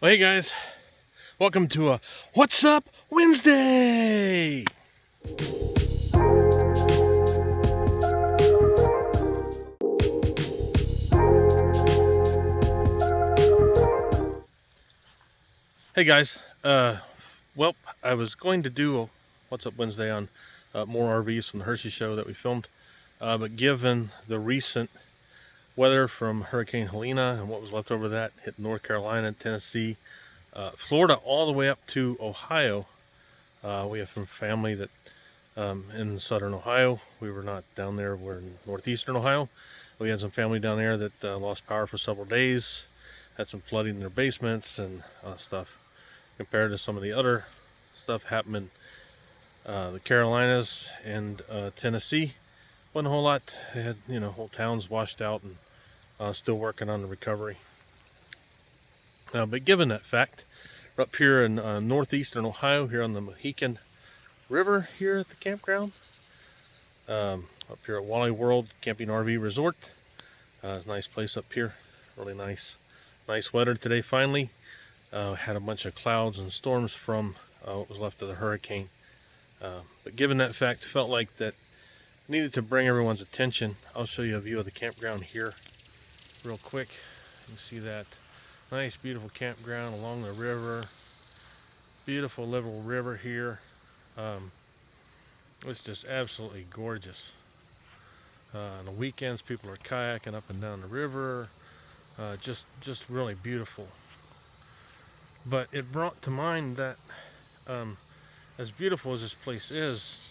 Well, hey guys, welcome to a What's Up Wednesday. Hey guys, well, I was going to do a What's Up Wednesday on more RVs from the Hershey show that we filmed, but given the recent weather from Hurricane Helene and what was left over of that hit North Carolina, Tennessee, Florida, all the way up to Ohio. We have some family that in southern Ohio. We were not down there. We're in northeastern Ohio. We had some family down there that lost power for several days, had some flooding in their basements and stuff. Compared to some of the other stuff happening the Carolinas and Tennessee, wasn't a whole lot. They had, whole towns washed out and still working on the recovery. But given that fact, we're up here in northeastern Ohio, here on the Mohican River, here at the campground. Up here at Wally World Camping RV Resort. It's a nice place up here. Really nice weather today finally. Had a bunch of clouds and storms from what was left of the hurricane. But given that fact, felt like that needed to bring everyone's attention. I'll show you a view of the campground here real quick. You can see that nice beautiful campground along the river. Beautiful little river here. It's just absolutely gorgeous. On the weekends, people are kayaking up and down the river. Just really beautiful. But it brought to mind that as beautiful as this place is,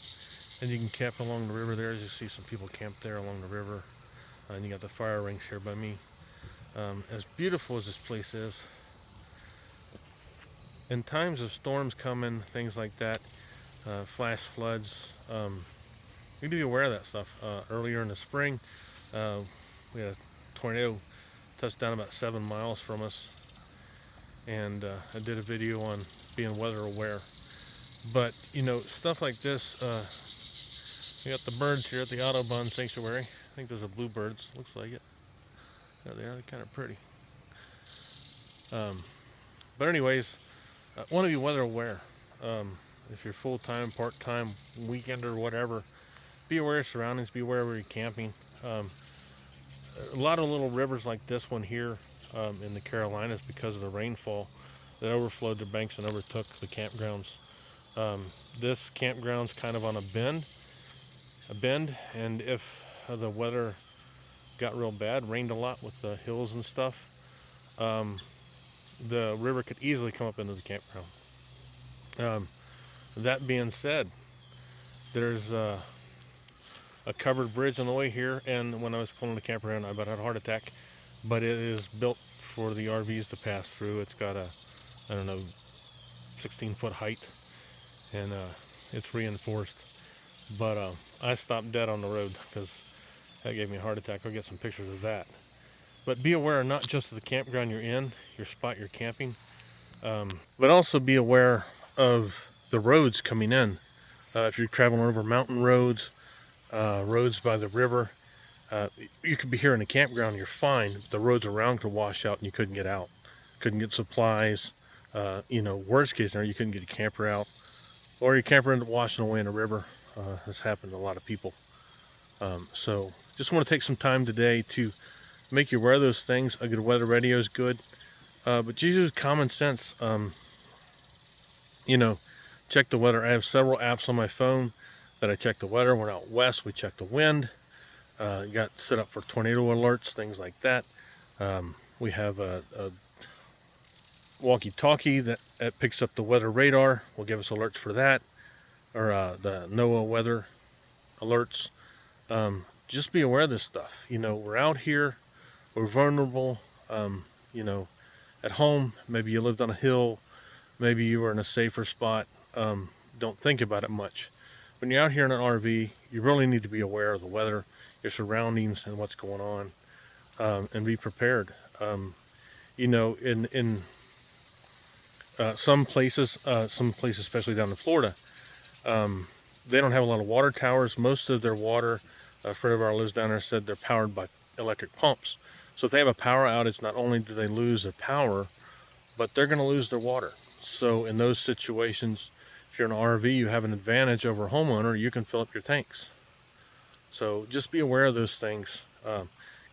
and you can camp along the river there, as you see some people camp there along the river, and you got the fire rings here by me. As beautiful as this place is, in times of storms coming, things like that, flash floods, you need to be aware of that stuff. Earlier in the spring, we had a tornado touch down about 7 miles from us, and I did a video on being weather aware. But stuff like this, we got the birds here at the Audubon Sanctuary. I think those are bluebirds, looks like it. There they are, they're kind of pretty. But anyways, want to be weather aware. If you're full-time, part-time, weekend or whatever, be aware of surroundings, be aware where you're camping. A lot of little rivers like this one here in the Carolinas, because of the rainfall that overflowed the banks and overtook the campgrounds. This campground's kind of on a bend, and if the weather got real bad, rained a lot with the hills and stuff, the river could easily come up into the campground. That being said, there's a covered bridge on the way here, and when I was pulling the camper around, I about had a heart attack. But it is built for the RVs to pass through. It's got a, 16-foot height, and it's reinforced. But I stopped dead on the road because that gave me a heart attack. I'll get some pictures of that. But be aware not just of the campground you're in, your spot you're camping, but also be aware of the roads coming in. If you're traveling over mountain roads, roads by the river, you could be here in a campground, you're fine. But the roads around could wash out and you couldn't get out. Couldn't get supplies. Worst case scenario, you couldn't get your camper out. Or your camper ended up washing away in a river. This happened to a lot of people. So just want to take some time today to make you aware of those things. A good weather radio is good. But just use common sense. Check the weather. I have several apps on my phone that I check the weather. We're out west, we check the wind. Got set up for tornado alerts, things like that. We have a walkie-talkie that picks up the weather radar, will give us alerts for that, or the NOAA weather alerts. Just be aware of this stuff. We're out here, we're vulnerable. At home, maybe you lived on a hill, maybe you were in a safer spot. Don't think about it much. When you're out here in an RV, you really need to be aware of the weather, your surroundings, and what's going on, and be prepared. In some places, especially down in Florida, they don't have a lot of water towers. Most of their water, a friend of ours lives down there, said they're powered by electric pumps. So if they have a power outage, not only do they lose their power, but they're going to lose their water. So in those situations, if you're in an RV, you have an advantage over a homeowner. You can fill up your tanks. So just be aware of those things.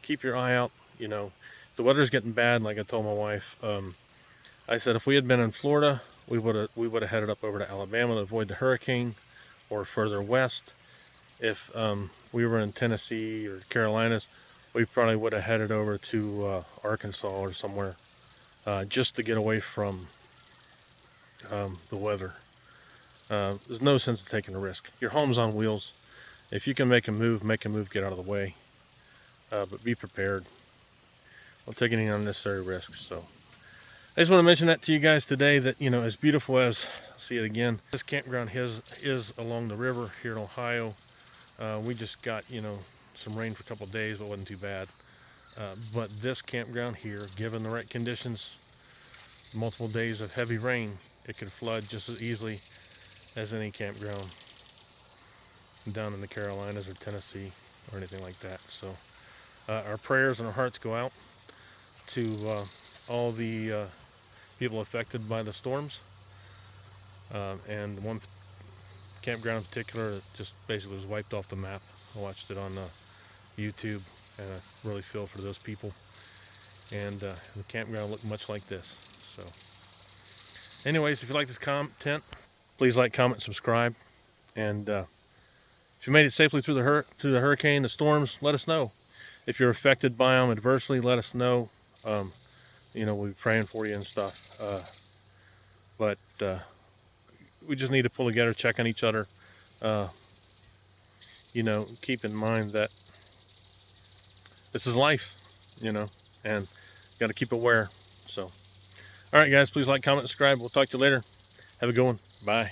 Keep your eye out. You know, the weather's getting bad. Like I told my wife, I said if we had been in Florida, we would have headed up over to Alabama to avoid the hurricane, or further west. If we were in Tennessee or Carolinas, we probably would have headed over to Arkansas or somewhere, just to get away from the weather. There's no sense in taking a risk. Your home's on wheels. If you can make a move, get out of the way. But be prepared. Don't take any unnecessary risks. So I just want to mention that to you guys today, that, you know, as beautiful as, see it again, this campground is along the river here in Ohio. We just got, you know, some rain for a couple of days, but it wasn't too bad. But this campground here, given the right conditions, multiple days of heavy rain, it could flood just as easily as any campground down in the Carolinas or Tennessee or anything like that. So our prayers and our hearts go out to all the people affected by the storms, and one campground in particular that just basically was wiped off the map. I watched it on YouTube, and I really feel for those people. And the campground looked much like this. So anyways, if you like this content, please like, comment, subscribe. And if you made it safely through the hurricane, the storms, let us know. If you're affected by them adversely, let us know. You know, we'll be praying for you and stuff. But we just need to pull together, check on each other. You know, keep in mind that this is life, you know, and got to keep aware. So, all right, guys, please like, comment, subscribe. We'll talk to you later. Have a good one. Bye.